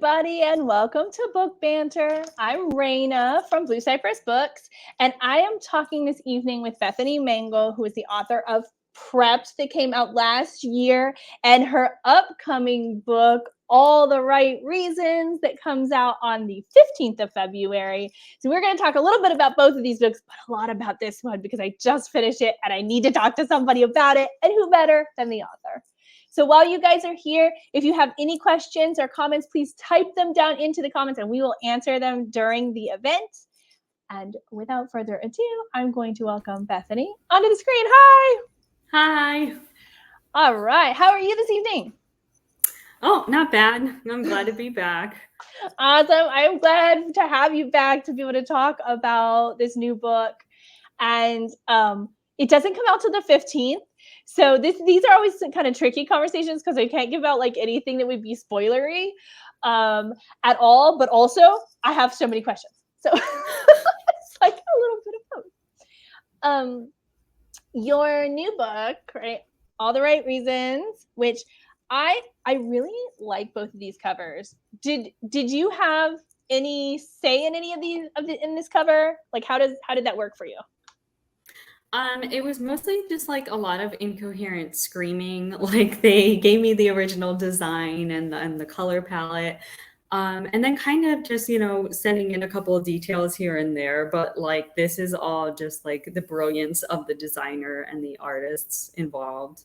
everybody, and welcome to Book Banter. I'm Rayna from Blue Cypress Books, and I am talking this evening with Bethany Mangle, who is the author of Prepped that came out last year, and her upcoming book, All the Right Reasons, that comes out on the 15th of February. So we're going to talk a little bit about both of these books, but a lot about this one because I just finished it and I need to talk to somebody about it, and who better than the author? So while you guys are here, if you have any questions or comments, please type them down into the comments and we will answer them during the event. And without further ado, I'm going to welcome Bethany onto the screen. Hi. Hi. All right. How are you this evening? Oh, not bad. I'm glad to be back. Awesome. I'm glad to have you back to be able to talk about this new book. And it doesn't come out till the 15th. So these are always some kind of tricky conversations because I can't give out like anything that would be spoilery at all. But also, I have so many questions. So it's like a little bit of both. Your new book, right? All the Right Reasons, which I really like both of these covers. Did you have any say in any of these in this cover? Like how did that work for you? It was mostly just like a lot of incoherent screaming. Like they gave me the original design and the color palette. And then kind of just, sending in a couple of details here and there. But like this is all just like the brilliance of the designer and the artists involved.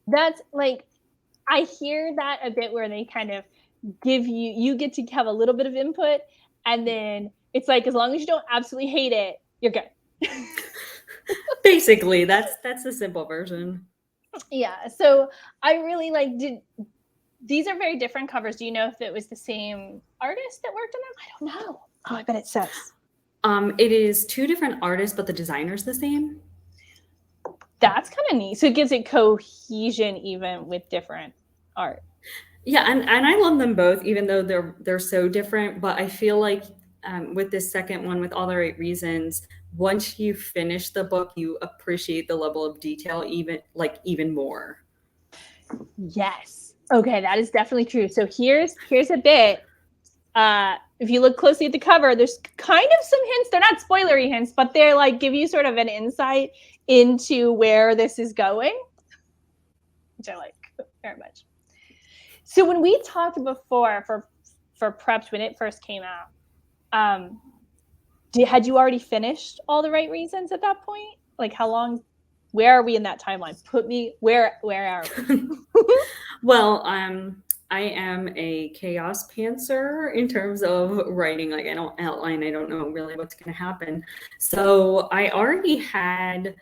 That's like, I hear that a bit where they kind of give you get to have a little bit of input, and then it's like, as long as you don't absolutely hate it, you're good. Basically, that's the simple version. Yeah. So I really these are very different covers. Do you know if it was the same artist that worked on them? I don't know. Oh, I bet it says. It is two different artists, but the designer's the same. That's kind of neat. So it gives it cohesion even with different art. Yeah, and I love them both, even though they're so different. But I feel like with this second one, with All the Right Reasons, once you finish the book, you appreciate the level of detail even more. Yes. Okay, that is definitely true. So here's a bit. If you look closely at the cover, there's kind of some hints. They're not spoilery hints, but they're like give you sort of an insight into where this is going, which I like very much. So when we talked before for Prepped when it first came out, had you already finished All the Right Reasons at that point? Like how long? Where are we in that timeline? Where are we? Well, I am a chaos pantser in terms of writing. Like I don't outline. I don't know really what's going to happen. So I already had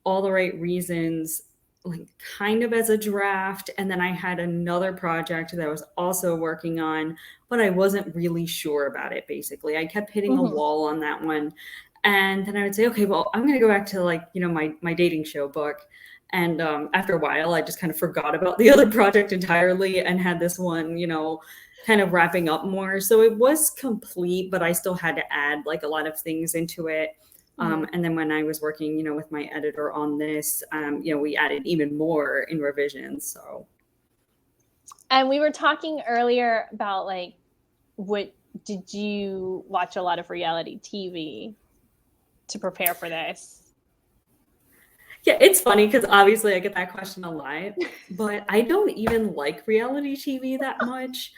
All the Right Reasons like kind of as a draft, and then I had another project that I was also working on, but I wasn't really sure about it. Basically, I kept hitting a wall on that one, and then I would say, okay, well, I'm going to go back to like my dating show book. And after a while, I just kind of forgot about the other project entirely and had this one, kind of wrapping up more. So it was complete, but I still had to add like a lot of things into it. And then when I was working, with my editor on this, we added even more in revisions. So. And we were talking earlier about like, did you watch a lot of reality TV to prepare for this? Yeah, it's funny because obviously I get that question a lot, but I don't even like reality TV that much.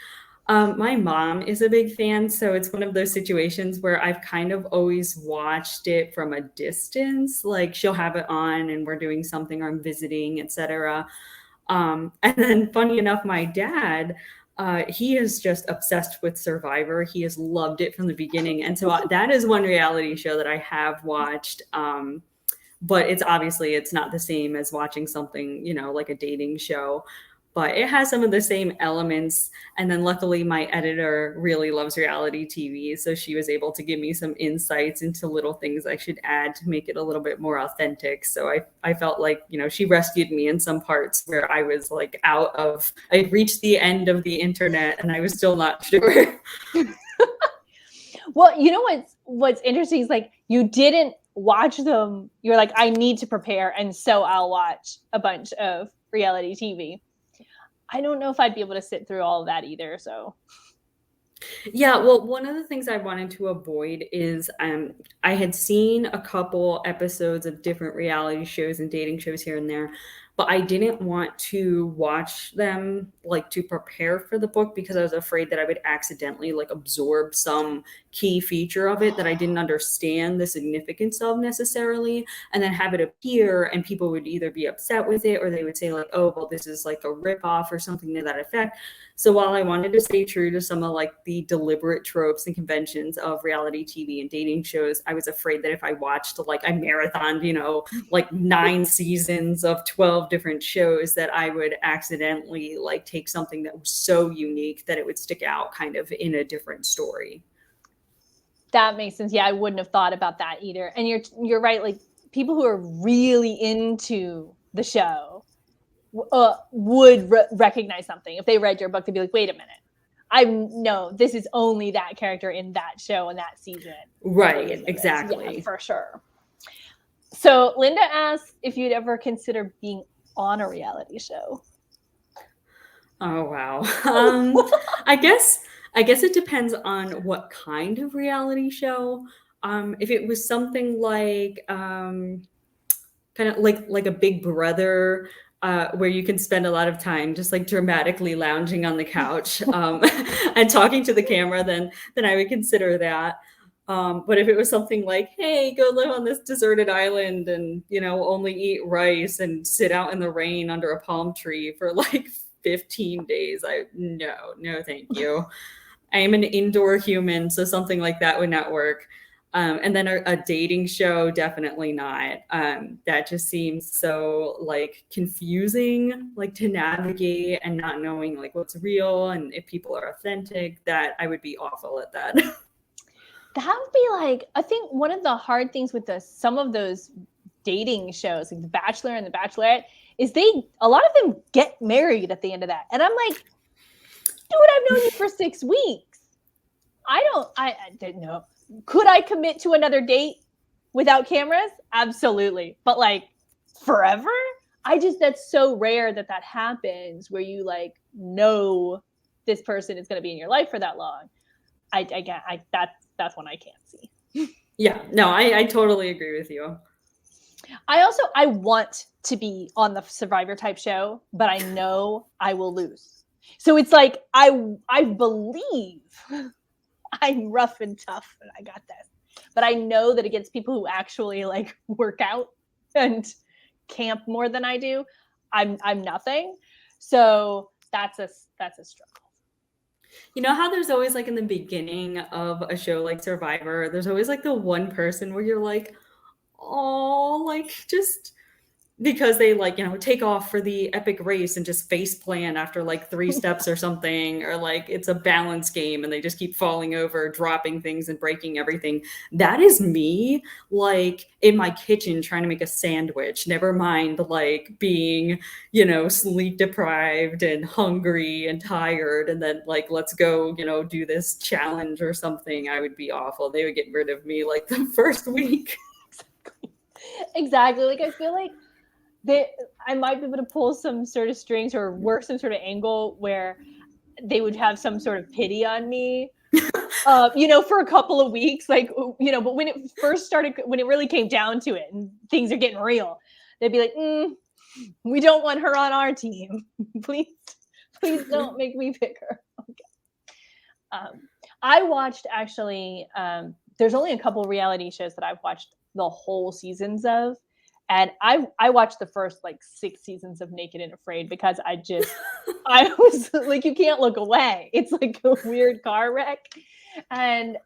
My mom is a big fan, so it's one of those situations where I've kind of always watched it from a distance. Like she'll have it on and we're doing something or I'm visiting, etc. And then funny enough, my dad, he is just obsessed with Survivor. He has loved it from the beginning. And so that is one reality show that I have watched. But it's not the same as watching something, like a dating show, but it has some of the same elements. And then luckily my editor really loves reality TV. So she was able to give me some insights into little things I should add to make it a little bit more authentic. So I felt like, she rescued me in some parts where I was like I reached the end of the internet and I was still not sure. Well, what's interesting is like, you didn't watch them. You're like, I need to prepare. And so I'll watch a bunch of reality TV. I don't know if I'd be able to sit through all of that either. So Yeah, well, one of the things I wanted to avoid is I had seen a couple episodes of different reality shows and dating shows here and there, but I didn't want to watch them like to prepare for the book because I was afraid that I would accidentally like absorb some key feature of it that I didn't understand the significance of necessarily, and then have it appear and people would either be upset with it or they would say like, oh, well, this is like a ripoff or something to that effect. So while I wanted to stay true to some of like the deliberate tropes and conventions of reality TV and dating shows, I was afraid that if I watched like I marathoned, like 9 seasons of 12 different shows, that I would accidentally like take something that was so unique that it would stick out kind of in a different story. that makes sense. Yeah, I wouldn't have thought about that either. And you're right. Like people who are really into the show would recognize something. If they read your book, they'd be like, wait a minute. I know this is only that character in that show and that season. Right, exactly. Yeah, for sure. So Linda asked if you'd ever consider being on a reality show. Oh, wow. I guess it depends on what kind of reality show. If it was something like kind of like a Big Brother, where you can spend a lot of time just like dramatically lounging on the couch and talking to the camera, then I would consider that. But if it was something like, hey, go live on this deserted island and only eat rice and sit out in the rain under a palm tree for like 15 days, no, thank you. I am an indoor human, so something like that would not work. And then a dating show, definitely not. That just seems so like confusing, like to navigate and not knowing like what's real and if people are authentic, that I would be awful at that. That would be like, I think one of the hard things with some of those dating shows, like The Bachelor and The Bachelorette, is a lot of them get married at the end of that. And I'm like, dude, I've known you for 6 weeks. I didn't know. Could I commit to another date without cameras? Absolutely. But like forever? That's so rare that happens where you like know this person is going to be in your life for that long. That's one I can't see. Yeah, no, I totally agree with you. I want to be on the Survivor type show, but I know I will lose. So it's like, I believe I'm rough and tough and I got this. But I know that against people who actually like work out and camp more than I do, I'm nothing. So that's a struggle. You know how there's always like in the beginning of a show like Survivor, there's always like the one person where you're like, oh, like just because they like, take off for the epic race and just face plant after like 3 steps or something, or like it's a balance game and they just keep falling over, dropping things and breaking everything. That is me, like in my kitchen trying to make a sandwich, never mind like being, sleep deprived and hungry and tired. And then like, let's go, do this challenge or something. I would be awful. They would get rid of me like the first week. Exactly. Like, I feel like I might be able to pull some sort of strings or work some sort of angle where they would have some sort of pity on me, for a couple of weeks, like, but when it first started, when it really came down to it and things are getting real, they'd be like, we don't want her on our team. Please don't make me pick her. Okay. I watched actually, there's only a couple reality shows that I've watched the whole seasons of. And I watched the first like 6 seasons of Naked and Afraid because I was like, you can't look away. It's like a weird car wreck. And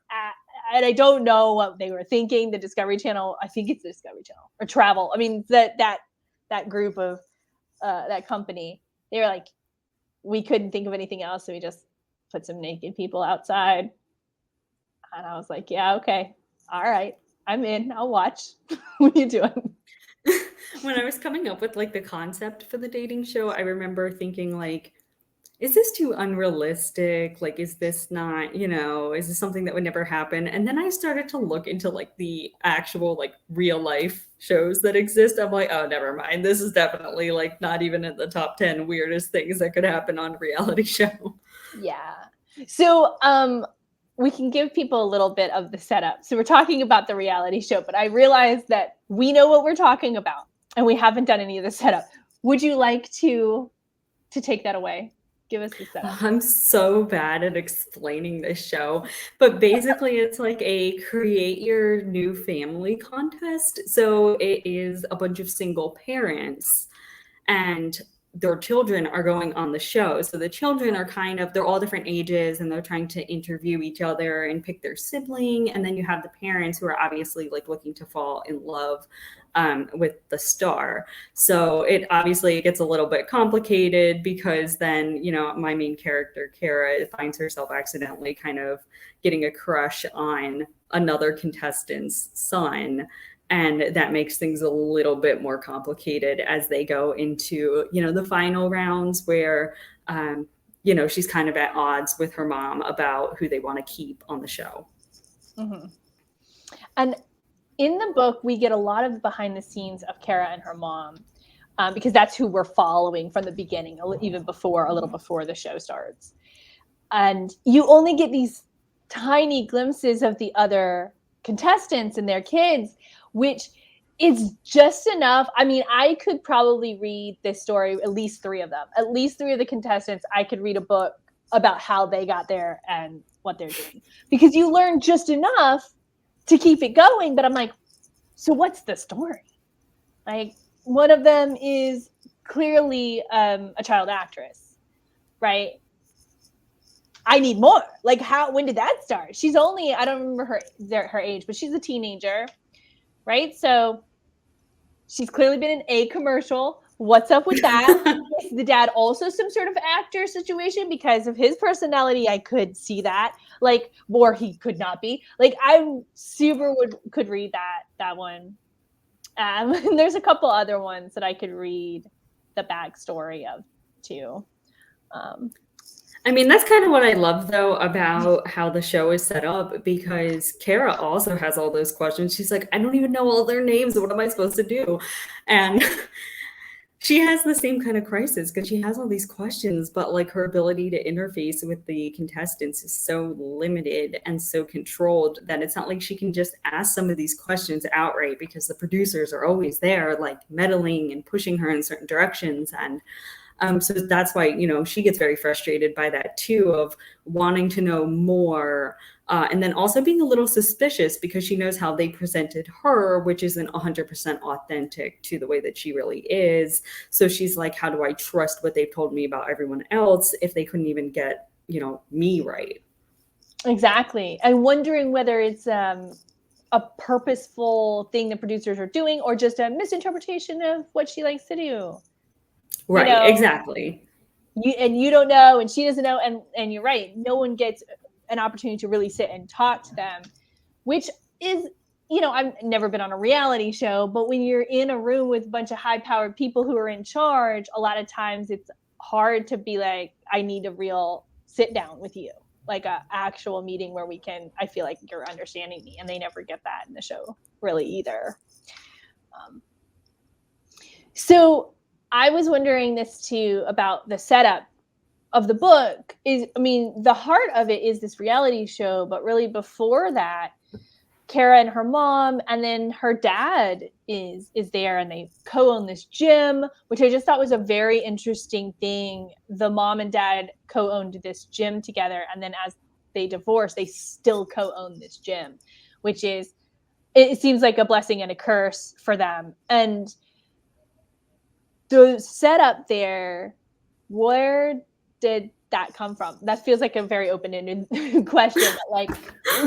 I don't know what they were thinking. The Discovery Channel, I think it's the Discovery Channel or Travel. I mean, that group of that company, they were like, we couldn't think of anything else. So we just put some naked people outside. And I was like, yeah, okay. All right. I'm in. I'll watch. What are you doing? When I was coming up with like the concept for the dating show, I remember thinking like, is this too unrealistic? Like, is this not, is this something that would never happen? And then I started to look into like the actual like real life shows that exist. I'm like, oh, never mind. This is definitely like not even in the top 10 weirdest things that could happen on a reality show. Yeah. So, we can give people a little bit of the setup. So we're talking about the reality show, but I realize that we know what we're talking about and we haven't done any of the setup. Would you like to take that away? Give us the setup. I'm so bad at explaining this show, but basically it's like a create your new family contest. So it is a bunch of single parents and their children are going on the show. So the children are they're all different ages and they're trying to interview each other and pick their sibling. And then you have the parents who are obviously like looking to fall in love with the star. So it obviously gets a little bit complicated because then, my main character, Kara, finds herself accidentally kind of getting a crush on another contestant's son. And that makes things a little bit more complicated as they go into, the final rounds where, she's kind of at odds with her mom about who they want to keep on the show. Mm-hmm. And in the book, we get a lot of behind the scenes of Kara and her mom, because that's who we're following from the beginning, even a little before the show starts. And you only get these tiny glimpses of the other contestants and their kids, which is just enough. I mean, I could probably read this story, at least three of the contestants. I could read a book about how they got there and what they're doing, because you learn just enough to keep it going. But I'm like, so what's the story? Like, one of them is clearly a child actress, right? I need more. Like, when did that start? She's only, I don't remember her age, but she's a teenager, right? So she's clearly been in a commercial. What's up with that? Is the dad also some sort of actor situation? Because of his personality, I could see that. Like, or he could not be. Like, I could read that one. And there's a couple other ones that I could read the backstory of too. I mean, that's kind of what I love, though, about how the show is set up, because Kara also has all those questions. She's like, I don't even know all their names. What am I supposed to do? And she has the same kind of crisis because she has all these questions, but like her ability to interface with the contestants is so limited and so controlled that it's not like she can just ask some of these questions outright, because the producers are always there, like meddling and pushing her in certain directions. And so that's why, she gets very frustrated by that too, of wanting to know more. And then also being a little suspicious because she knows how they presented her, which isn't 100% authentic to the way that she really is. So she's like, how do I trust what they've told me about everyone else if they couldn't even get, me right? Exactly. I'm wondering whether it's a purposeful thing the producers are doing or just a misinterpretation of what she likes to do. Right, exactly. You don't know, and she doesn't know, and you're right. No one gets an opportunity to really sit and talk to them, which is, I've never been on a reality show, but when you're in a room with a bunch of high-powered people who are in charge, a lot of times it's hard to be like, I need a real sit down with you, like a actual meeting where I feel like you're understanding me, and they never get that in the show really either. So I was wondering this too about the setup of the book. The heart of it is this reality show, but really before that, Kara and her mom, and then her dad is there, and they co-own this gym, which I just thought was a very interesting thing. The mom and dad co-owned this gym together, and then as they divorced, they still co-own this gym, which is, it seems like a blessing and a curse for them. And the setup there, where did that come from? That feels like a very open-ended question. Like,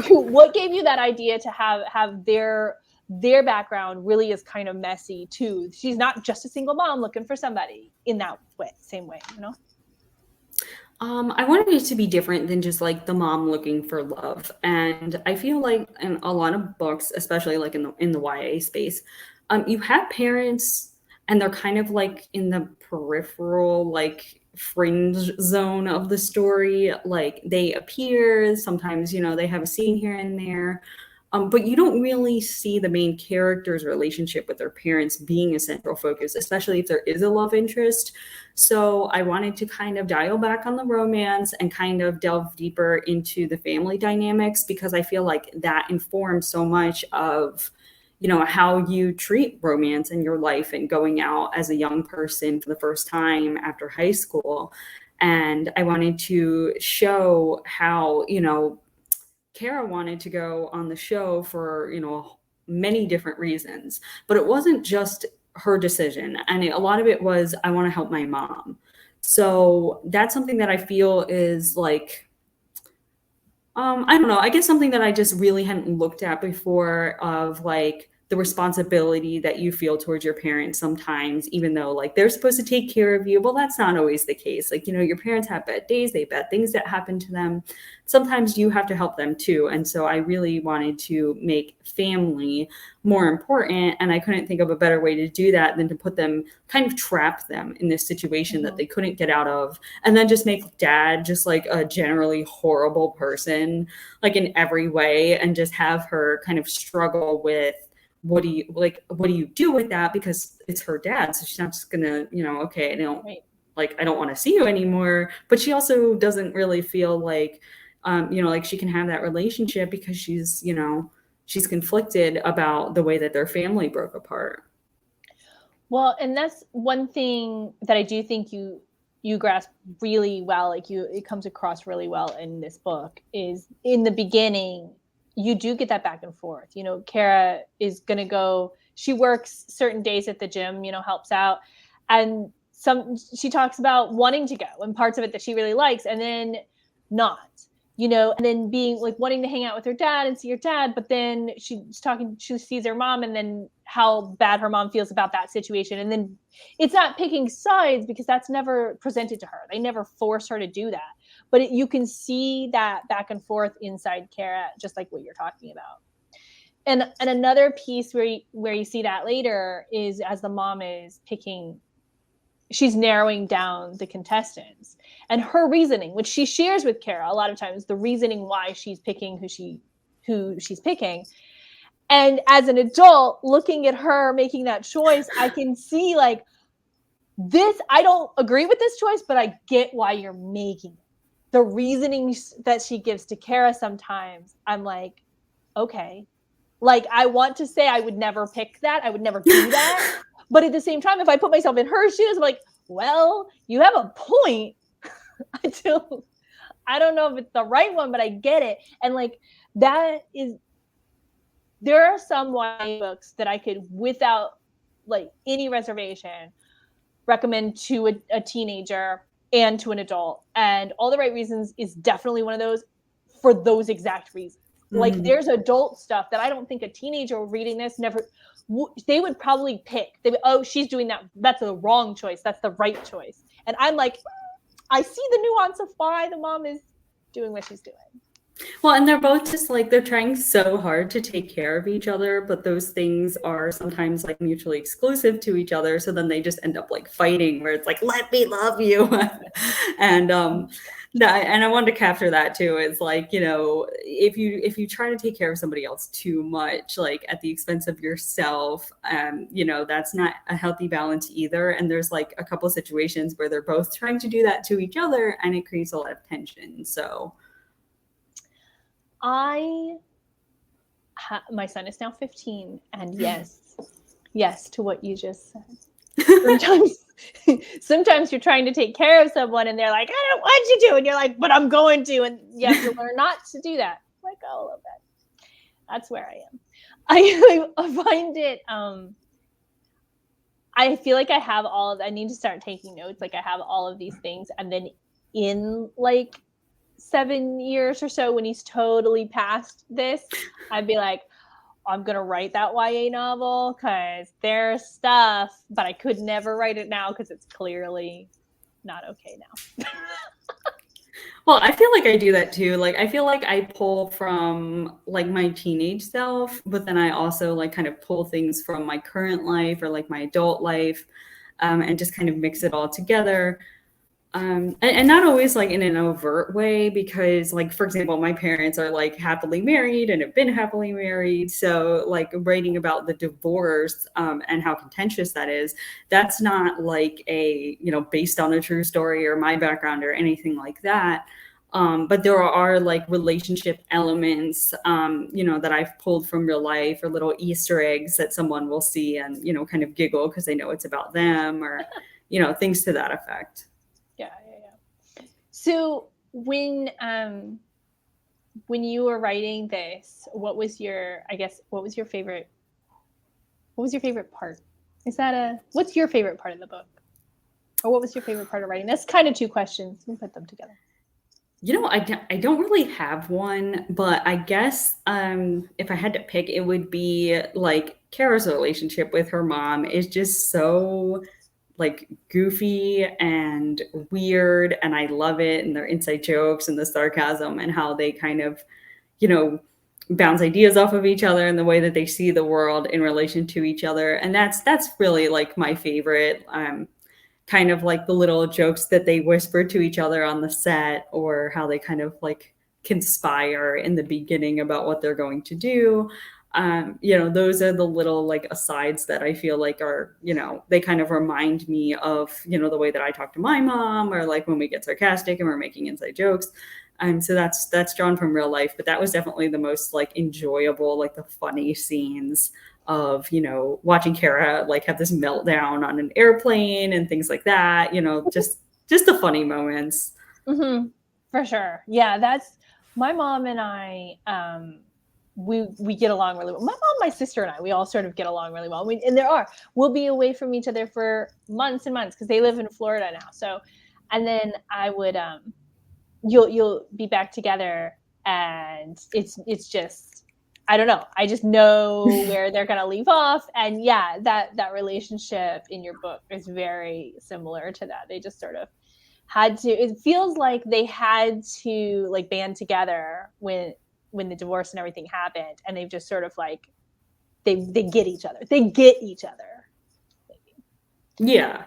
what gave you that idea to have their background really is kind of messy too? She's not just a single mom looking for somebody in that same way, I wanted it to be different than just like the mom looking for love. And I feel like in a lot of books, especially like in the YA space, you have parents and they're kind of like in the peripheral, like fringe zone of the story. Like they appear sometimes, they have a scene here and there. But you don't really see the main character's relationship with their parents being a central focus, especially if there is a love interest. So I wanted to kind of dial back on the romance and kind of delve deeper into the family dynamics, because I feel like that informs so much of, how you treat romance in your life and going out as a young person for the first time after high school. And I wanted to show how, Kara wanted to go on the show for, many different reasons, but it wasn't just her decision. And a lot of it was, I want to help my mom. So that's something that I feel is like, I don't know, I guess something that I just really hadn't looked at before, of like the responsibility that you feel towards your parents sometimes, even though like they're supposed to take care of you. Well, that's not always the case. Like, your parents have bad days, they have bad things that happen to them. Sometimes you have to help them too. And so I really wanted to make family more important. And I couldn't think of a better way to do that than to put them, kind of trap them in this situation that they couldn't get out of. And then just make dad just like a generally horrible person, like in every way, and just have her kind of struggle with, what do you do with that? Because it's her dad. So she's not just gonna, okay, I don't want to see you anymore. But she also doesn't really feel like, like she can have that relationship, because she's conflicted about the way that their family broke apart. Well, and that's one thing that I do think you grasp really well, like it comes across really well in this book, is in the beginning you do get that back and forth. Kara is going to go, she works certain days at the gym, helps out. And she talks about wanting to go and parts of it that she really likes, and then not, and then being like wanting to hang out with her dad and see her dad. But then she sees her mom, and then how bad her mom feels about that situation. And then it's not picking sides, because that's never presented to her. They never force her to do that. But you can see that back and forth inside Kara, just like what you're talking about. And another piece where you see that later is as the mom is picking, she's narrowing down the contestants, and her reasoning, which she shares with Kara a lot of times, the reasoning why she's picking who she's picking. And as an adult looking at her making that choice, I can see like this, I don't agree with this choice, but I get why you're making it. The reasoning that she gives to Kara sometimes, I'm like, okay. Like, I want to say I would never pick that. I would never do that. But at the same time, if I put myself in her shoes, I'm like, well, you have a point. I don't know if it's the right one, but I get it. And like, there are some YA books that I could, without like any reservation, recommend to a teenager and to an adult. And All the Right Reasons is definitely one of those, for those exact reasons. Like, there's adult stuff that I don't think a teenager reading this they would probably pick. She's doing that. That's the wrong choice. That's the right choice. And I'm like, I see the nuance of why the mom is doing what she's doing. Well, and they're both just like, they're trying so hard to take care of each other, but those things are sometimes like mutually exclusive to each other. So then they just end up like fighting, where it's like, let me love you. And I wanted to capture that too. It's like, if you try to take care of somebody else too much, like at the expense of yourself, that's not a healthy balance either. And there's like a couple of situations where they're both trying to do that to each other, and it creates a lot of tension. So my son is now 15, and yes to what you just said. Sometimes you're trying to take care of someone and they're like, I don't want you to, and you're like, but I'm going to, and you have to learn not to do that. Let go of it. That's where I am. I find it I feel like I need to start taking notes. Like, I have all of these things, and then in like 7 years or so, when he's totally past this, I'd be like, I'm going to write that YA novel, because there's stuff, but I could never write it now because it's clearly not okay now. Well, I feel like I do that too. Like, I feel like I pull from like my teenage self, but then I also like kind of pull things from my current life or like my adult life, and just kind of mix it all together. And not always like in an overt way, because like, for example, my parents are like happily married and have been happily married. So like writing about the divorce and how contentious that is, that's not like a, based on a true story or my background or anything like that. But there are like relationship elements, that I've pulled from real life, or little Easter eggs that someone will see and, kind of giggle because they know it's about them, or, things to that effect. Yeah. So when you were writing this, what was your favorite part? What's your favorite part of the book? Or what was your favorite part of writing? That's kind of two questions. We put them together. I don't really have one, but I guess if I had to pick, it would be like Kara's relationship with her mom is just so like goofy and weird, and I love it, and their inside jokes and the sarcasm and how they kind of, you know, bounce ideas off of each other and the way that they see the world in relation to each other. And that's really like my favorite. Kind of like the little jokes that they whisper to each other on the set, or how they kind of like conspire in the beginning about what they're going to do. Those are the little like asides that I feel like are, they kind of remind me of, the way that I talk to my mom, or like when we get sarcastic and we're making inside jokes. So that's drawn from real life, but that was definitely the most like enjoyable, like the funny scenes of, watching Kara like have this meltdown on an airplane and things like that, just the funny moments. Mm-hmm. For sure. Yeah, that's my mom and I. We get along really well. My mom, my sister, and I, we all sort of get along really well. We'll be away from each other for months and months because they live in Florida now. So, and then I would, you'll be back together, and it's just, I don't know. I just know where they're gonna leave off, and yeah, that relationship in your book is very similar to that. They just sort of had to. It feels like they had to like band together when the divorce and everything happened, and they've just sort of like they get each other. They get each other. Yeah,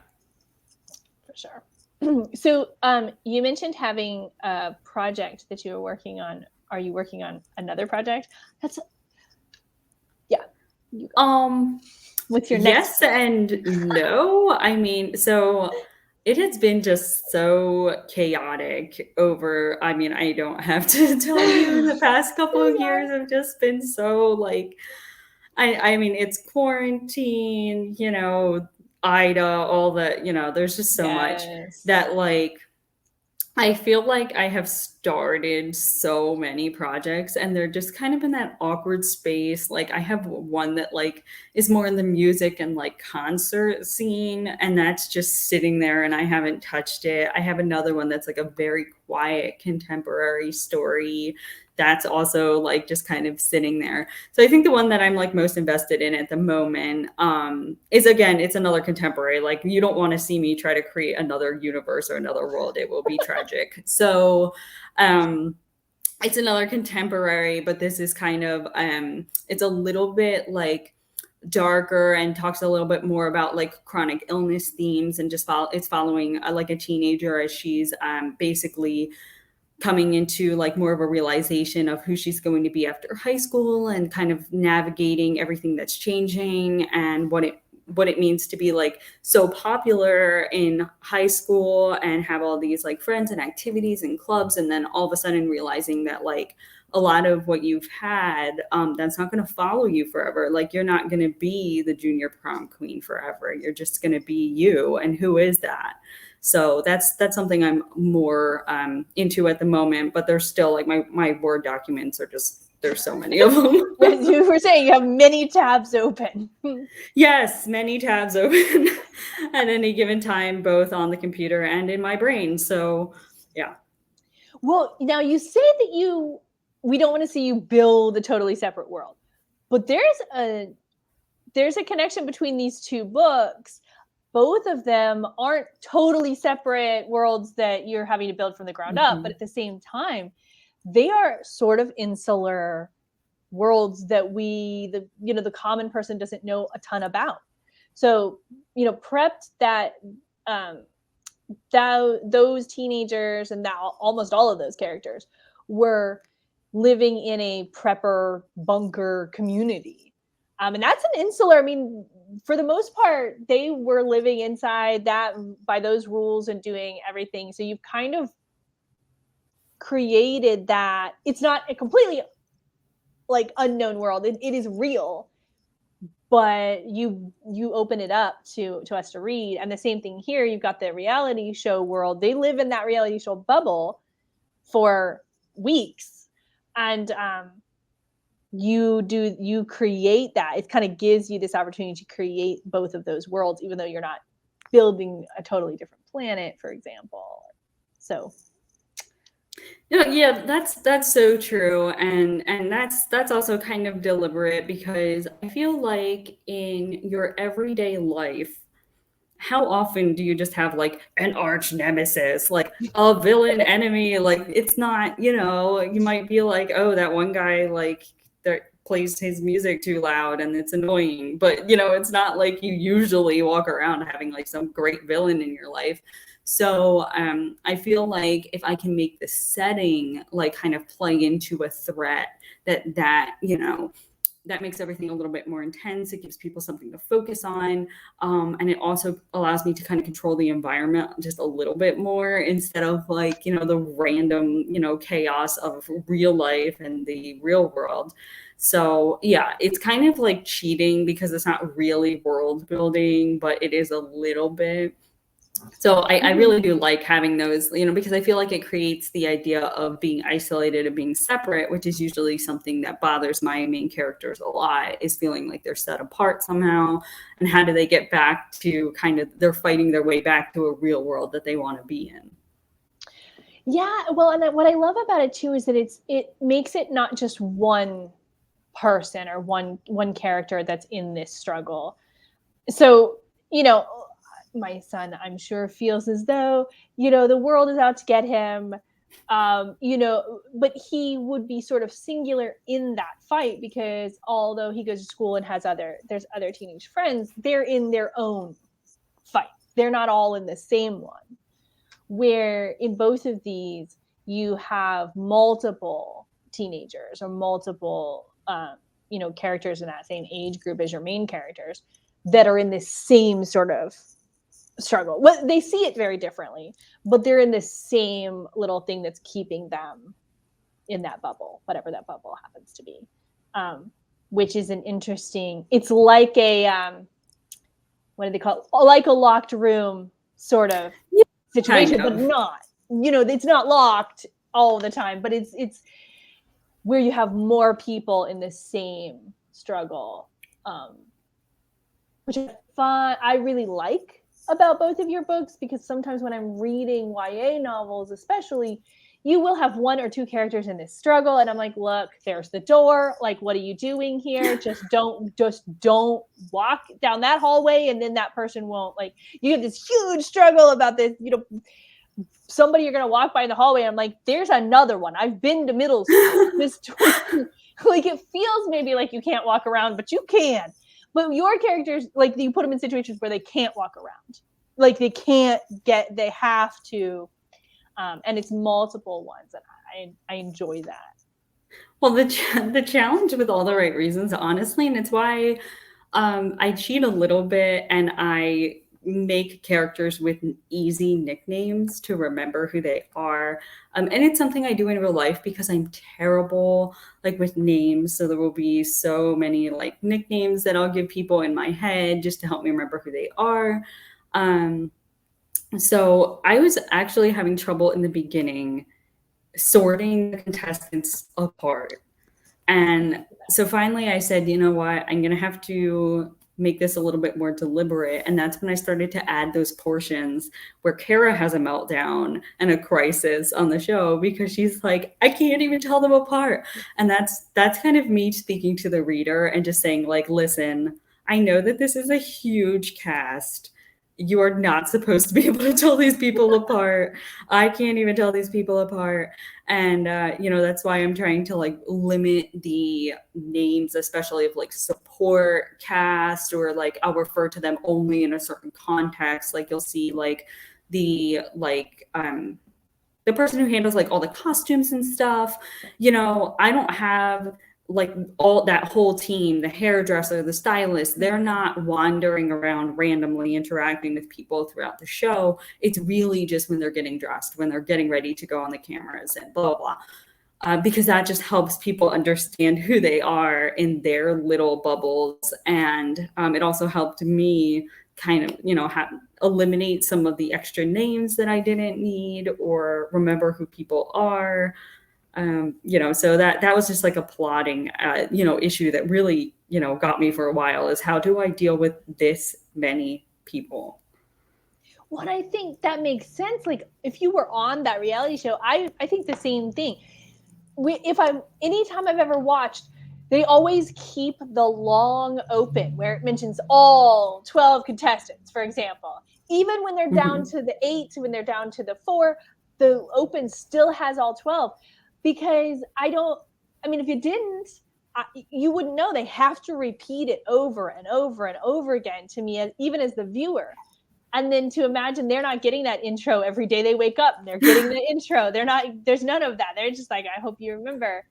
for sure. So you mentioned having a project that you were working on. Are you working on another project? What's your next? Yes and no. I mean, so it has been just so chaotic over, I mean, I don't have to tell you, the past couple of years have just been so like, I mean, it's quarantine, Ida, all that, there's just so much that like, I feel like I have started so many projects, and they're just kind of in that awkward space. Like I have one that like is more in the music and like concert scene, and that's just sitting there and I haven't touched it. I have another one that's like a very quiet contemporary story that's also like just kind of sitting there. So I think the one that I'm like most invested in at the moment is, again, it's another contemporary. Like you don't want to see me try to create another universe or another world. It will be tragic. So it's another contemporary, but this is kind of it's a little bit like darker and talks a little bit more about like chronic illness themes, and just it's following like a teenager as she's basically coming into like more of a realization of who she's going to be after high school, and kind of navigating everything that's changing, and what it means to be like so popular in high school and have all these like friends and activities and clubs, and then all of a sudden realizing that like a lot of what you've had, that's not going to follow you forever. Like you're not going to be the junior prom queen forever. You're just going to be you, and who is that? So that's something I'm more into at the moment, but there's still like my Word documents are just, there's so many of them. As you were saying, you have many tabs open. Yes, many tabs open at any given time, both on the computer and in my brain. So yeah. Well, now you say that we don't want to see you build a totally separate world, but there's a connection between these two books. Both of them aren't totally separate worlds that you're having to build from the ground up, but at the same time, they are sort of insular worlds that the common person doesn't know a ton about. So, prepped that those teenagers and now almost all of those characters were living in a prepper bunker community. And that's an insular, I mean, for the most part, they were living inside that by those rules and doing everything. So you've kind of created that. It's not a completely like unknown world. It is real, but you open it up to us to read. And the same thing here, you've got the reality show world. They live in that reality show bubble for weeks, and you create that. It kind of gives you this opportunity to create both of those worlds, even though you're not building a totally different planet, for example. So No, yeah, that's so true, and that's also kind of deliberate because I feel like in your everyday life, how often do you just have like an arch nemesis, like a villain enemy? Like it's not, you might be like, oh, that one guy like that plays his music too loud and it's annoying, but it's not like you usually walk around having like some great villain in your life. So I feel like if I can make the setting like kind of play into a threat that makes everything a little bit more intense. It gives people something to focus on. And it also allows me to kind of control the environment just a little bit more instead of like, the random, chaos of real life and the real world. So yeah, it's kind of like cheating because it's not really world building, but it is a little bit. So I really do like having those, because I feel like it creates the idea of being isolated and being separate, which is usually something that bothers my main characters a lot, is feeling like they're set apart somehow. And how do they get back to they're fighting their way back to a real world that they want to be in. Yeah, well, and what I love about it too is that it makes it not just one person or one character that's in this struggle. So, my son, I'm sure, feels as though, the world is out to get him. But he would be sort of singular in that fight because although he goes to school and there's other teenage friends, they're in their own fight. They're not all in the same one. Where in both of these, you have multiple teenagers or multiple, characters in that same age group as your main characters that are in this same sort of struggle. Well, they see it very differently, but they're in the same little thing that's keeping them in that bubble, whatever that bubble happens to be. Which is an interesting. It's like a what do they call it? Like a locked room sort of situation, but not. It's not locked all the time, but it's where you have more people in the same struggle, which is fun. I really like about both of your books because sometimes when I'm reading YA novels, especially, you will have one or two characters in this struggle, and I'm like, look, there's the door. Like, what are you doing here? Just don't walk down that hallway, and then that person won't. Like, you have this huge struggle about this, somebody you're gonna walk by in the hallway. And I'm like, there's another one. I've been to middle school. Like, it feels maybe like you can't walk around, but you can. But your characters, like, you put them in situations where they can't walk around. Like, they have to, and it's multiple ones, and I enjoy that. Well, the challenge with All the Right Reasons, honestly, and it's why I cheat a little bit and I make characters with easy nicknames to remember who they are. And it's something I do in real life because I'm terrible like with names. So there will be so many like nicknames that I'll give people in my head just to help me remember who they are. So I was actually having trouble in the beginning sorting the contestants apart. And so finally I said, you know what, I'm going to have to make this a little bit more deliberate. And that's when I started to add those portions where Kara has a meltdown and a crisis on the show because she's like, I can't even tell them apart. And that's kind of me speaking to the reader and just saying like, listen, I know that this is a huge cast. You are not supposed to be able to tell these people apart. I can't even tell these people apart. And, that's why I'm trying to like limit the names, especially of like support cast, or like I'll refer to them only in a certain context. Like you'll see like the the person who handles like all the costumes and stuff. You know, I don't have like all that whole team, the hairdresser, the stylist, they're not wandering around randomly interacting with people throughout the show. It's really just when they're getting dressed, when they're getting ready to go on the cameras and blah, blah, blah. Because that just helps people understand who they are in their little bubbles. And it also helped me kind of, you know, eliminate some of the extra names that I didn't need or remember who people are. You know, so that was just like a plotting, you know, issue that really, you know, got me for a while, is how do I deal with this many people? Well, I think that makes sense. Like if you were on that reality show, I think the same thing. Anytime I've ever watched, they always keep the long open where it mentions all 12 contestants, for example. Even when they're down to the 8, when they're down to the 4, the open still has all 12. Because if you didn't, you wouldn't know. They have to repeat it over and over and over again to me, even as the viewer. And then to imagine they're not getting that intro every day they wake up and they're getting the intro. There's none of that. They're just like, I hope you remember.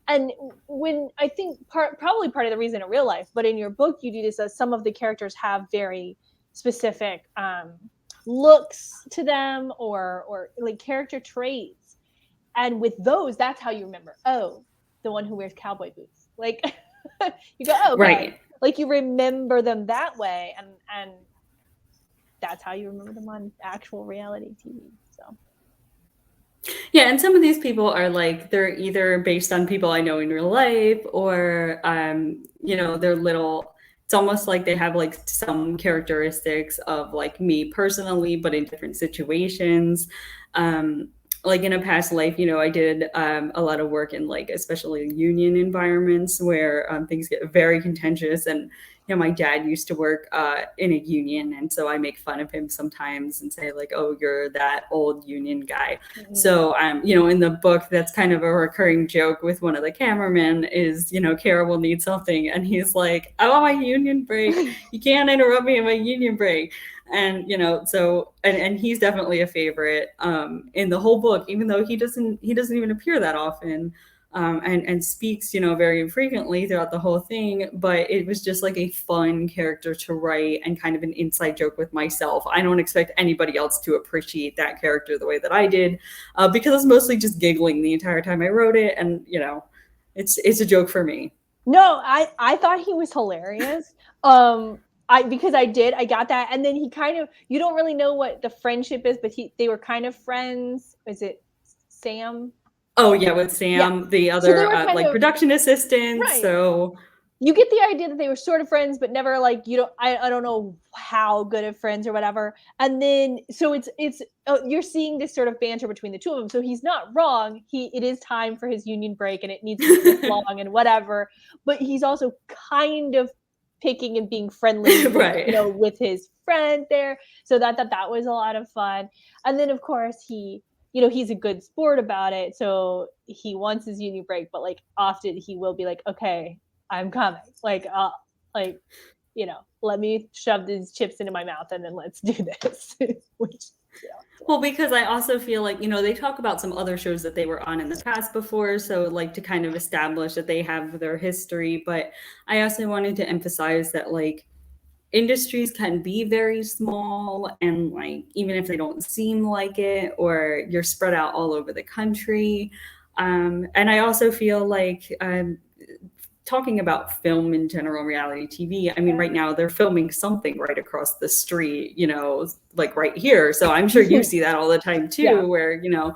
And when I think probably part of the reason in real life, but in your book, you do this as some of the characters have very specific looks to them or like character traits. And with those, that's how you remember, oh, the one who wears cowboy boots. Like you go, oh, okay. Right. Like you remember them that way. And that's how you remember them on actual reality TV. So yeah, and some of these people are like, they're either based on people I know in real life, or you know, they're little, it's almost like they have like some characteristics of like me personally, but in different situations. Like in a past life, you know, I did a lot of work in like especially union environments where things get very contentious. And you know, my dad used to work in a union, and so I make fun of him sometimes and say like, "Oh, you're that old union guy." Mm-hmm. So you know, in the book, that's kind of a recurring joke with one of the cameramen is, you know, Kara will need something, and he's like, "I want my union break. You can't interrupt me in my union break." And you know, so and he's definitely a favorite in the whole book, even though he doesn't even appear that often. And speaks, you know, very infrequently throughout the whole thing. But it was just like a fun character to write and kind of an inside joke with myself. I don't expect anybody else to appreciate that character the way that I did, because I was mostly just giggling the entire time I wrote it. And, you know, it's a joke for me. No, I thought he was hilarious. Because I got that. And then he kind of, you don't really know what the friendship is, but they were kind of friends. Is it Sam? Oh yeah, with Sam, the other so like production assistant. Right. So you get the idea that they were sort of friends, but never like, you know, I don't know how good of friends or whatever. And then so it's you're seeing this sort of banter between the two of them. So he's not wrong. It is time for his union break, and it needs to be this long and whatever. But he's also kind of picking and being friendly, right, you know, with his friend there. So that was a lot of fun. And then of course you know, he's a good sport about it. So he wants his union break, but like often he will be like, okay, I'm coming. Like, you know, let me shove these chips into my mouth and then let's do this. Which, yeah. Well, because I also feel like, you know, they talk about some other shows that they were on in the past before. So like to kind of establish that they have their history. But I also wanted to emphasize that like industries can be very small, and like even if they don't seem like it, or you're spread out all over the country. And I also feel like talking about film in general, reality TV, I mean, right now they're filming something right across the street, you know, like right here. So I'm sure you see that all the time too, yeah, where, you know,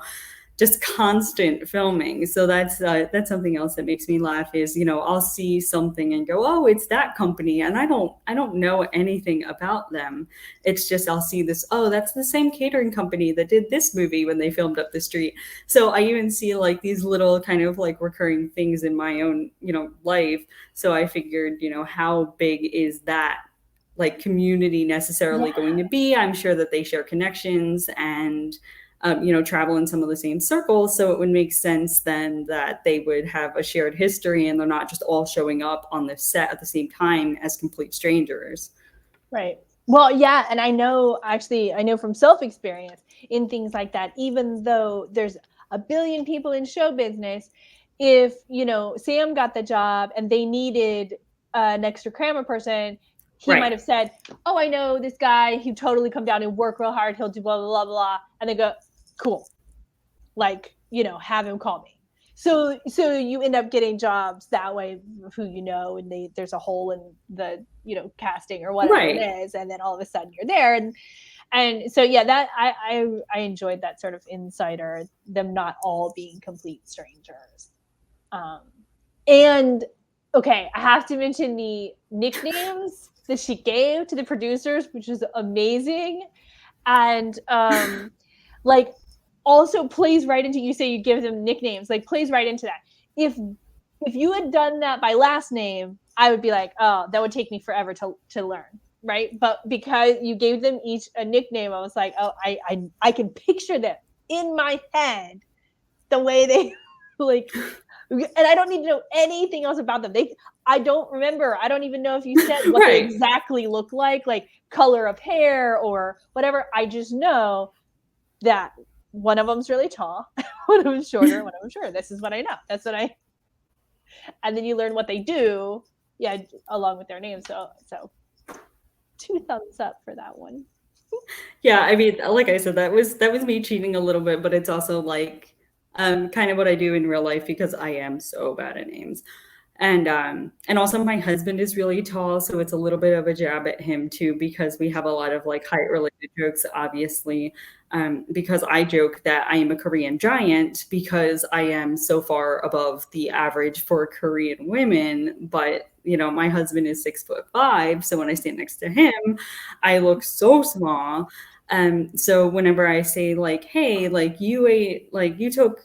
just constant filming. So that's something else that makes me laugh is, you know, I'll see something and go, oh, it's that company. And I don't know anything about them. It's just, I'll see this, oh, that's the same catering company that did this movie when they filmed up the street. So I even see like these little kind of like recurring things in my own, you know, life. So I figured, you know, how big is that like community necessarily going to be? I'm sure that they share connections and you know, travel in some of the same circles. So it would make sense then that they would have a shared history and they're not just all showing up on the set at the same time as complete strangers. Right. Well, yeah, and I know from self-experience in things like that, even though there's a billion people in show business, if, Sam got the job and they needed an extra camera person, he might Right. have said, "Oh, I know this guy, he totally come down and work real hard, he'll do blah blah blah blah," and they go, "Cool." Like, have him call me. So you end up getting jobs that way, who and there's a hole in the casting or whatever it Right. is, and then all of a sudden you're there, and so yeah, that I enjoyed that sort of insider, them not all being complete strangers. And okay, I have to mention the nicknames that she gave to the producers, which is amazing, and like also plays right into, you say you give them nicknames, like plays right into that. If you had done that by last name, I would be like, oh, that would take me forever to learn, right? But because you gave them each a nickname, I was like, oh, I can picture them in my head the way they like, and I don't need to know anything else about them. I don't remember. I don't even know if you said what they Right. exactly look like color of hair or whatever. I just know that one of them's really tall, one of them's shorter, one of them's shorter. This is what I know. That's what I. And then you learn what they do, yeah, along with their names. So 2 thumbs up for that one. Yeah, I mean, like I said, that was me cheating a little bit, but it's also like kind of what I do in real life because I am so bad at names. And also my husband is really tall, so it's a little bit of a jab at him too because we have a lot of like height related jokes, obviously. Because I joke that I am a Korean giant because I am so far above the average for Korean women, but my husband is 6'5", so when I stand next to him, I look so small. So whenever I say like, hey, like you took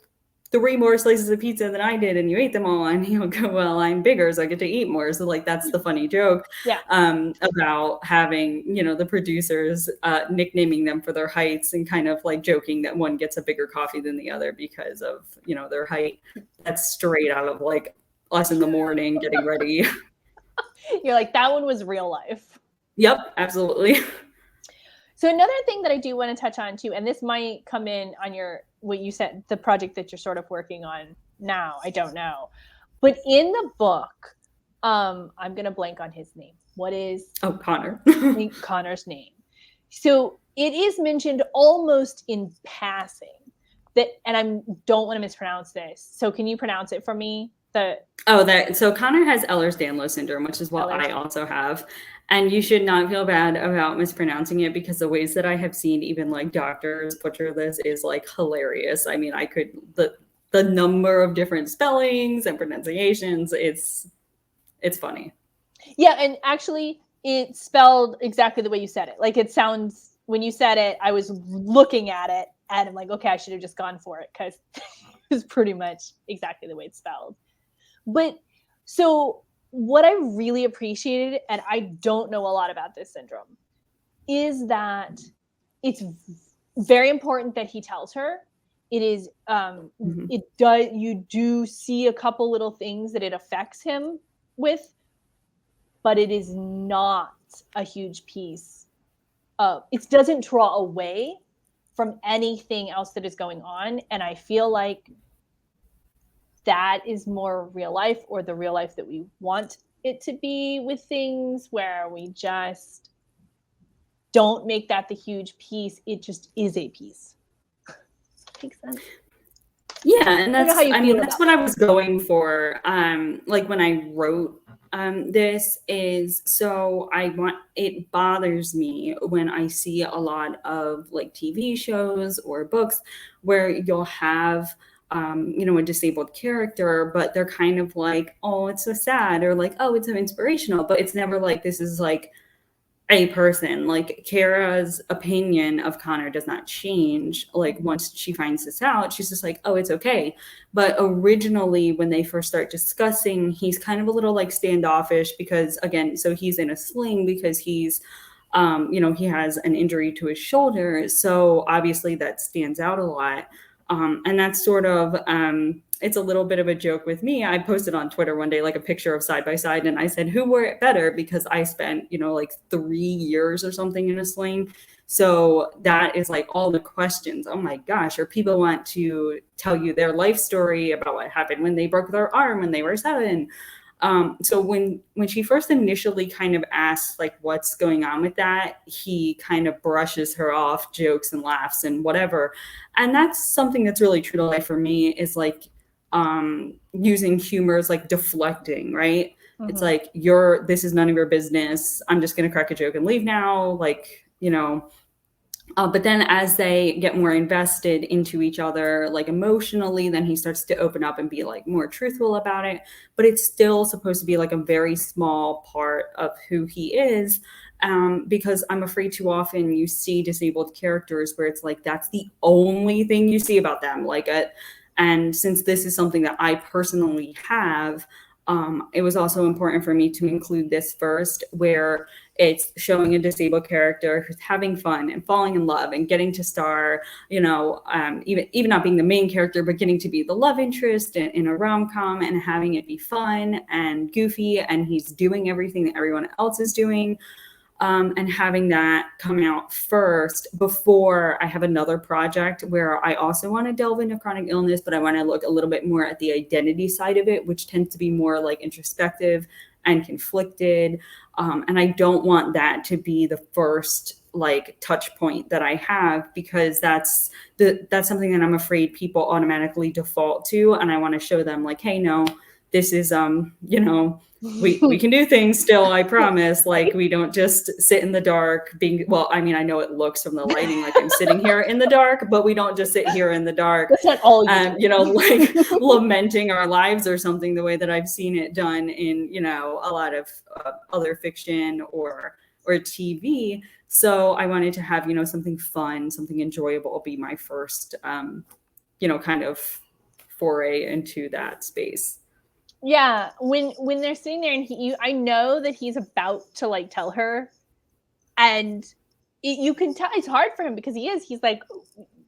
3 more slices of pizza than I did and you ate them all, and he'll go, well, I'm bigger, so I get to eat more. So like that's the funny joke Yeah. about having the producers nicknaming them for their heights and kind of like joking that one gets a bigger coffee than the other because of their height. That's straight out of like us in the morning getting ready. You're like, that one was real life. Yep, absolutely. So another thing that I do want to touch on too, and this might come in on what you said, the project that you're sort of working on now, I don't know. But in the book, I'm going to blank on his name. What is Connor. Connor's name? So it is mentioned almost in passing and I don't want to mispronounce this. So can you pronounce it for me? So Connor has Ehlers-Danlos syndrome, which is what I also have. And you should not feel bad about mispronouncing it because the ways that I have seen even like doctors butcher this is like hilarious. I mean, the number of different spellings and pronunciations, it's funny. Yeah, and actually it's spelled exactly the way you said it. Like it sounds, when you said it, I was looking at it and I'm like, okay, I should have just gone for it because it's pretty much exactly the way it's spelled. But so what I really appreciated, and I don't know a lot about this syndrome, is that it's very important that he tells her. It is, you do see a couple little things that it affects him with, but it is not a huge piece of, it doesn't draw away from anything else that is going on. And I feel like that is more real life, or the real life that we want it to be, with things where we just don't make that the huge piece. It just is a piece. Makes sense. Yeah, and that's what I was going for. Like when I wrote this is, so it bothers me when I see a lot of like TV shows or books where you'll have a disabled character, but they're kind of like, oh, it's so sad, or like, oh, it's so inspirational, but it's never like, this is like a person. Like Kara's opinion of Connor does not change. Like once she finds this out, she's just like, oh, it's okay. But originally when they first start discussing, he's kind of a little like standoffish because, again, so he's in a sling because he's he has an injury to his shoulder. So obviously that stands out a lot. And that's sort of, it's a little bit of a joke with me. I posted on Twitter one day, like a picture of side by side, and I said, who wore it better? Because I spent, like 3 years or something in a sling. So that is like all the questions. Oh my gosh. Or people want to tell you their life story about what happened when they broke their arm when they were 7. So when she first initially kind of asks like what's going on with that, he kind of brushes her off, jokes and laughs and whatever. And that's something that's really true to life for me, is like using humor as like deflecting, right? Mm-hmm. It's like, this is none of your business. I'm just going to crack a joke and leave now. Like, but then as they get more invested into each other, like emotionally, then he starts to open up and be like more truthful about it. But it's still supposed to be like a very small part of who he is. Because I'm afraid too often you see disabled characters where it's like, that's the only thing you see about them. And since this is something that I personally have, it was also important for me to include this first, where it's showing a disabled character who's having fun and falling in love and getting to star, even not being the main character, but getting to be the love interest in a rom-com and having it be fun and goofy, and he's doing everything that everyone else is doing. And having that come out first before I have another project where I also want to delve into chronic illness, but I want to look a little bit more at the identity side of it, which tends to be more like introspective and conflicted. And I don't want that to be the first like touch point that I have, because that's something that I'm afraid people automatically default to. And I want to show them like, hey, no, this is, we can do things still, I promise. Like, we don't just sit in the dark I know it looks from the lighting like I'm sitting here in the dark, but we don't just sit here in the dark. That's not all you do. Like lamenting our lives or something, the way that I've seen it done in, a lot of other fiction or TV. So I wanted to have, something fun, something enjoyable be my first, kind of foray into that space. Yeah, when they're sitting there and I know that he's about to like tell her, and you can tell it's hard for him because he's like,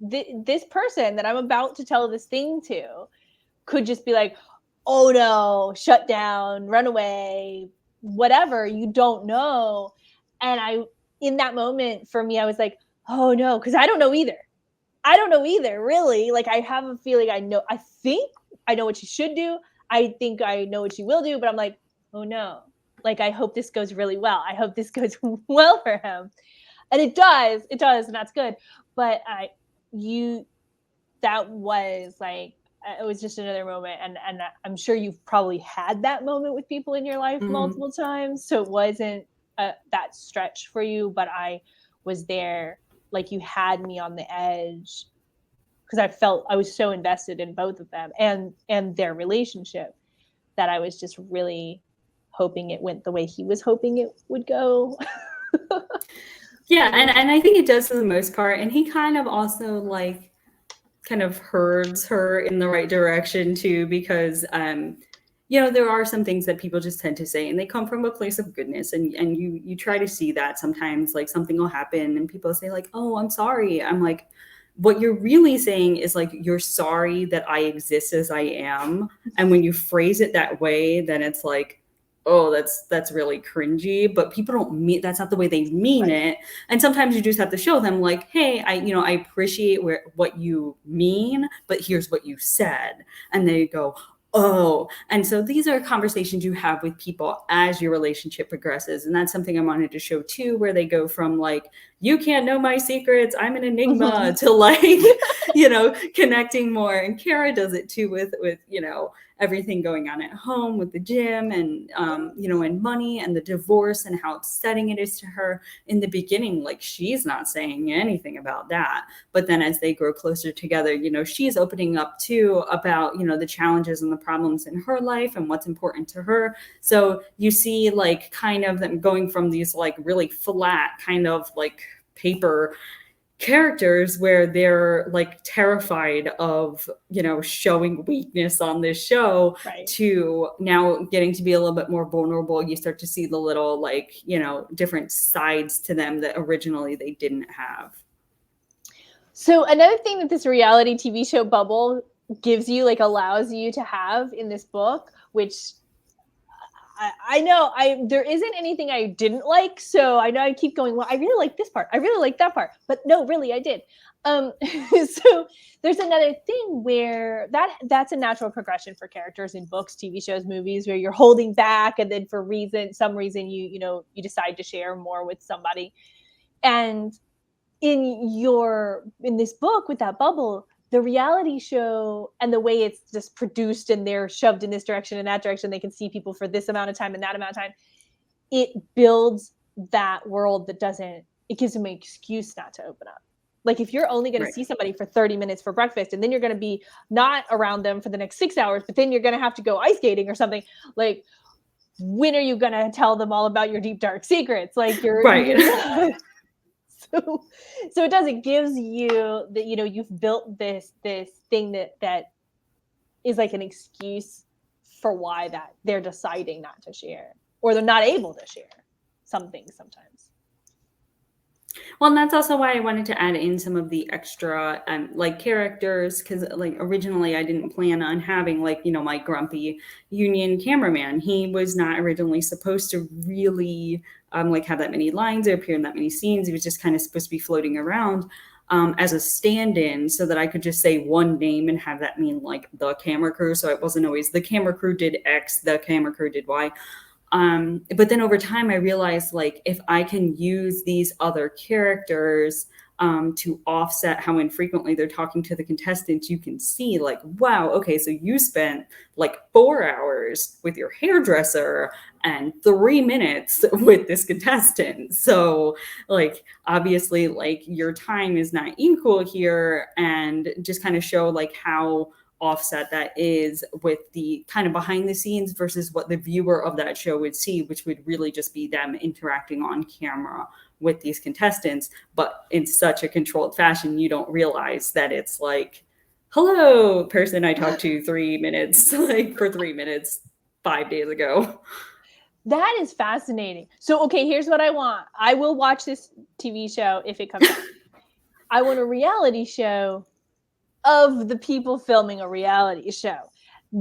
this person that I'm about to tell this thing to could just be like, oh no, shut down, run away, whatever, you don't know. And in that moment for me, I was like, oh no, because I don't know either, really. Like, I have a feeling I think I know what she should do. I think I know what she will do, but I'm like, oh no. Like, I hope this goes really well. I hope this goes well for him. And it does, and that's good. But that was like, it was just another moment. And I'm sure you've probably had that moment with people in your life multiple times. So it wasn't that stretch for you, but I was there, like you had me on the edge, because I felt I was so invested in both of them and their relationship that I was just really hoping it went the way he was hoping it would go. Yeah, and I think it does for the most part. And he kind of also like kind of herds her in the right direction too, because there are some things that people just tend to say, and they come from a place of goodness, and you try to see that sometimes. Like, something will happen and people say like, oh, I'm sorry. I'm like, what you're really saying is like, you're sorry that I exist as I am. And when you phrase it that way, then it's like, oh, that's really cringy. But people don't mean, that's not the way they mean it. And sometimes you just have to show them like, hey, I appreciate what you mean, but here's what you said. And they go, oh. And so these are conversations you have with people as your relationship progresses. And that's something I wanted to show too, where they go from like, you can't know my secrets, I'm an enigma, to like, connecting more. And Kara does it too with everything going on at home with the gym and, and money and the divorce and how upsetting it is to her in the beginning. Like, she's not saying anything about that. But then as they grow closer together, she's opening up too about, the challenges and the problems in her life and what's important to her. So you see like kind of them going from these like really flat kind of like paper characters where they're like terrified of showing weakness on this show, right, to now getting to be a little bit more vulnerable. You start to see the little like different sides to them that originally they didn't have. So another thing that this reality TV show bubble gives you, like allows you to have in this book, which I know there isn't anything I didn't like, so I know I keep going, well, I really like this part. I really like that part. But no, really, I did. So there's another thing where that's a natural progression for characters in books, TV shows, movies, where you're holding back, and then for some reason you decide to share more with somebody. And in this book with that bubble, the reality show and the way it's just produced and they're shoved in this direction and that direction, they can see people for this amount of time and that amount of time, it builds that world it gives them an excuse not to open up. Like if you're only going to see somebody for 30 minutes for breakfast, and then you're going to be not around them for the next 6 hours, but then you're going to have to go ice skating or something, like when are you going to tell them all about your deep dark secrets? Like you're so it gives you that, you've built this thing that is like an excuse for why that they're deciding not to share, or they're not able to share some things sometimes. Well, and that's also why I wanted to add in some of the extra like characters, because like originally I didn't plan on having like, my grumpy union cameraman. He was not originally supposed to really like have that many lines or appear in that many scenes. He was just kind of supposed to be floating around as a stand-in, so that I could just say one name and have that mean like the camera crew. So it wasn't always the camera crew did X, the camera crew did Y. But then over time, I realized like if I can use these other characters to offset how infrequently they're talking to the contestants, you can see like, wow, okay, so you spent like 4 hours with your hairdresser and 3 minutes with this contestant. So like, obviously, like your time is not equal here, and just kind of show like how offset that is with the kind of behind the scenes versus what the viewer of that show would see, which would really just be them interacting on camera with these contestants, but in such a controlled fashion, you don't realize that it's like, hello, person I talked to 3 minutes, like for 3 minutes 5 days ago. That is fascinating. So, okay, here's what I want. I will watch this TV show if it comes out. I want a reality show of the people filming a reality show.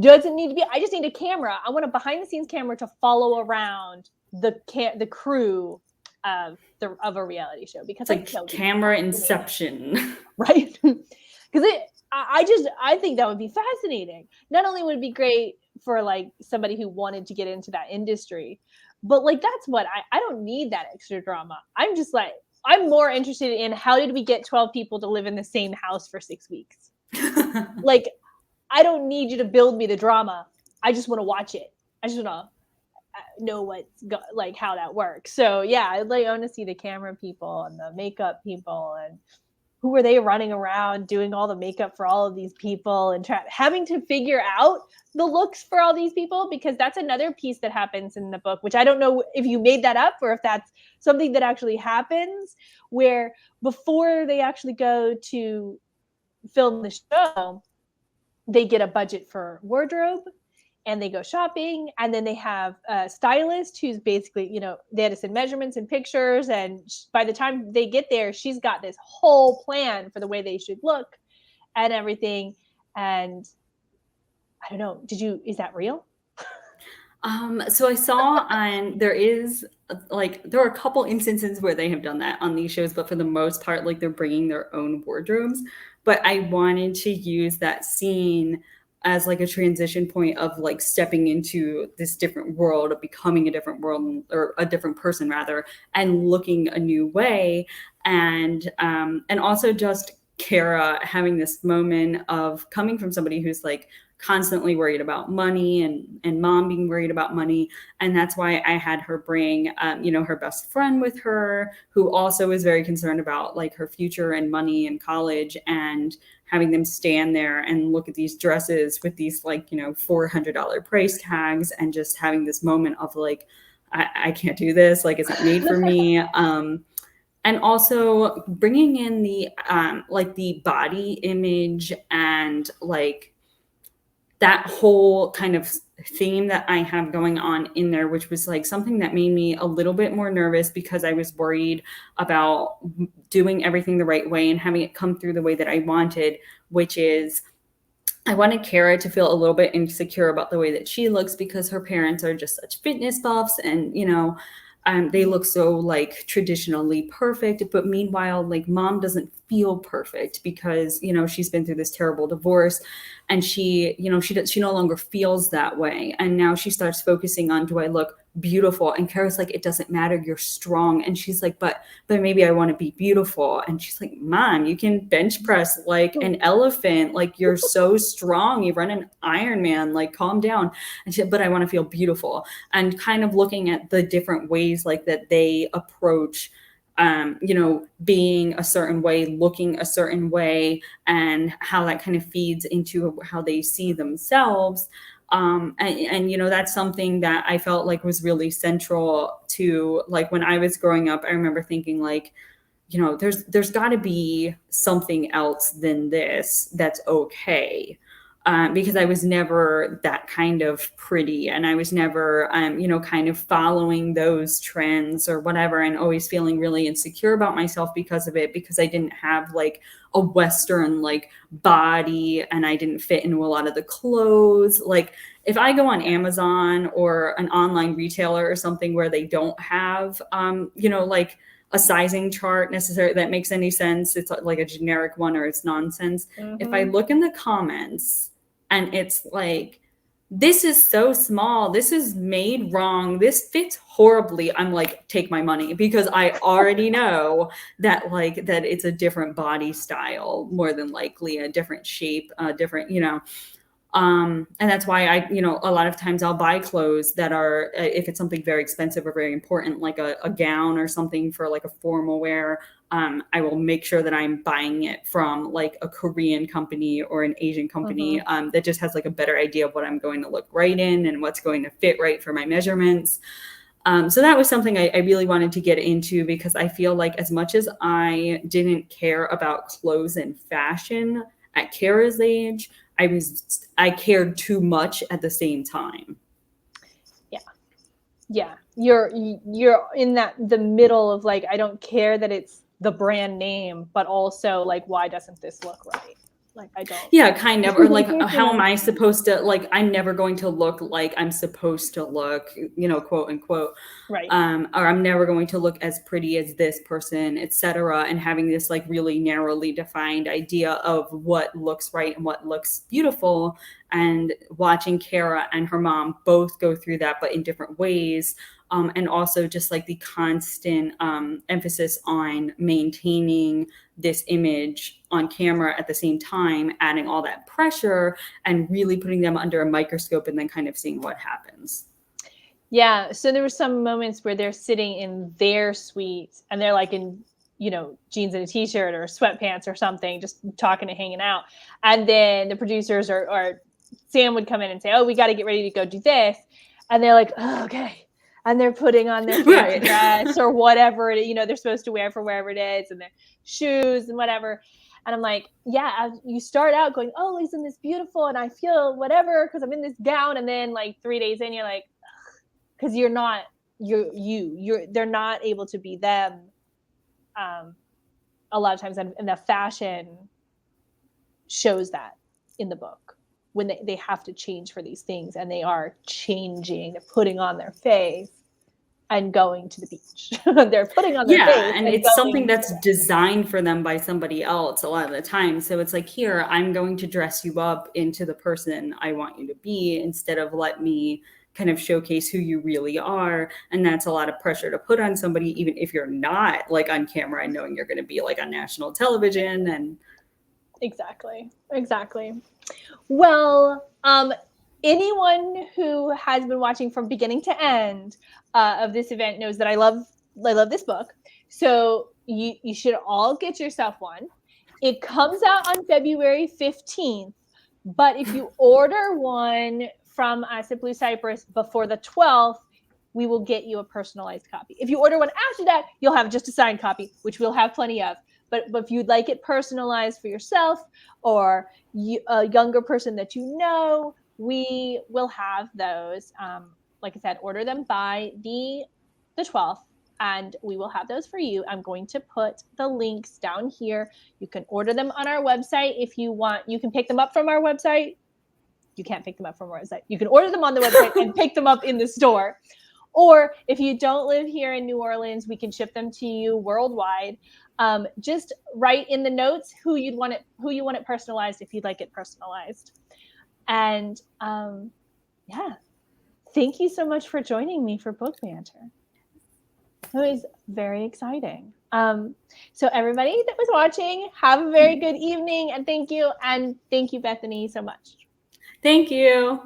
Doesn't need to be, I just need a camera. I want a behind the scenes camera to follow around the crew of a reality show, because it's like camera inception, right? Because I think that would be fascinating. Not only would it be great for like somebody who wanted to get into that industry, but like that's what I don't need that extra drama. I'm just like, I'm more interested in how did we get 12 people to live in the same house for 6 weeks? Like, I don't need you to build me the drama. I just want to watch it. I just want to know like how that works. So yeah, I want to see the camera people and the makeup people, and who are they running around doing all the makeup for all of these people, and having to figure out the looks for all these people, because that's another piece that happens in the book, which I don't know if you made that up or if that's something that actually happens, where before they actually go to film the show, they get a budget for wardrobe and they go shopping, and then they have a stylist who's basically, they had to send measurements and pictures, and by the time they get there, she's got this whole plan for the way they should look and everything. And I don't know, is that real? So I saw there are a couple instances where they have done that on these shows, but for the most part, like they're bringing their own wardrobes. But I wanted to use that scene as like a transition point of like stepping into this different world, of becoming a different world, or a different person rather, and looking a new way. And also just Kara having this moment of coming from somebody who's like constantly worried about money, and mom being worried about money. And that's why I had her bring, her best friend with her, who also is very concerned about like her future and money and college, and having them stand there and look at these dresses with these like, $400 price tags, and just having this moment of like, I can't do this. Like, it's not made for me. And also bringing in the like the body image and like that whole kind of theme that I have going on in there, which was like something that made me a little bit more nervous because I was worried about doing everything the right way and having it come through the way that I wanted, which is I wanted Kara to feel a little bit insecure about the way that she looks because her parents are just such fitness buffs and, they look so like traditionally perfect. But meanwhile, like mom doesn't feel perfect because, she's been through this terrible divorce and she no longer feels that way. And now she starts focusing on, do I look beautiful? And Kara's like, it doesn't matter, you're strong. And she's like, but maybe I want to be beautiful. And she's like, mom, you can bench press like an elephant, like you're so strong, you run an Ironman, like calm down. And she, but I want to feel beautiful. And kind of looking at the different ways like that they approach being a certain way, looking a certain way, and how that kind of feeds into how they see themselves. That's something that I felt like was really central to like when I was growing up. I remember thinking like, there's got to be something else than this that's okay. Because I was never that kind of pretty and I was never, kind of following those trends or whatever, and always feeling really insecure about myself because of it, because I didn't have like a Western like body and I didn't fit into a lot of the clothes. Like if I go on Amazon or an online retailer or something where they don't have, like a sizing chart necessarily that makes any sense, it's like a generic one or it's nonsense. If I look in the comments and it's like, this is so small, this is made wrong, this fits horribly, I'm like, take my money, because I already know that like that it's a different body style, more than likely a different shape, different, and that's why I, a lot of times I'll buy clothes that are, if it's something very expensive or very important, like a gown or something for like a formal wear, I will make sure that I'm buying it from like a Korean company or an Asian company that just has like a better idea of what I'm going to look right in and what's going to fit right for my measurements. So that was something I really wanted to get into, because I feel like as much as I didn't care about clothes and fashion at Kara's age, I cared too much at the same time. Yeah. You're in the middle of like, I don't care that it's the brand name, but also like, why doesn't this look right? Like, I don't. Yeah, kind of. Or like, how am I supposed to, like, I'm never going to look like I'm supposed to look, quote unquote. Right. Or I'm never going to look as pretty as this person, etc. And having this like really narrowly defined idea of what looks right and what looks beautiful. And watching Kara and her mom both go through that, but in different ways. And also just like the constant emphasis on maintaining this image on camera at the same time, adding all that pressure and really putting them under a microscope and then kind of seeing what happens. Yeah. So there were some moments where they're sitting in their suite and they're like in, jeans and a t-shirt or sweatpants or something, just talking and hanging out. And then the producers or Sam would come in and say, oh, we got to get ready to go do this. And they're like, oh, okay. And they're putting on their fancy dress or whatever they're supposed to wear for wherever it is, and their shoes and whatever. And I'm like, yeah, you start out going, oh, isn't this beautiful? And I feel whatever because I'm in this gown. And then like 3 days in, you're like, because they're not able to be them. A lot of times, and the fashion shows that in the book when they have to change for these things, and they are changing, they're putting on their face and going to the beach. They're putting on their face. And it's something that's designed for them by somebody else a lot of the time. So it's like, here, I'm going to dress you up into the person I want you to be, instead of let me kind of showcase who you really are. And that's a lot of pressure to put on somebody, even if you're not like on camera and knowing you're going to be like on national television. And Exactly. Well, anyone who has been watching from beginning to end of this event knows that I love this book. So you should all get yourself one. It comes out on February 15th, but if you order one from us at Blue Cypress before the 12th, we will get you a personalized copy. If you order one after that, you'll have just a signed copy, which we'll have plenty of. But if you'd like it personalized for yourself or a younger person that you know, we will have those. Like I said, order them by the 12th, and we will have those for you. I'm going to put the links down here. You can order them on our website if you want. You can pick them up from our website. You can't pick them up from our website. You can order them on the website and pick them up in the store. Or if you don't live here in New Orleans, we can ship them to you worldwide. Just write in the notes who you want it personalized if you'd like it personalized. And yeah, thank you so much for joining me for Book Banter. It was very exciting. So everybody that was watching, have a very good evening, and thank you. And thank you, Bethany, so much. Thank you.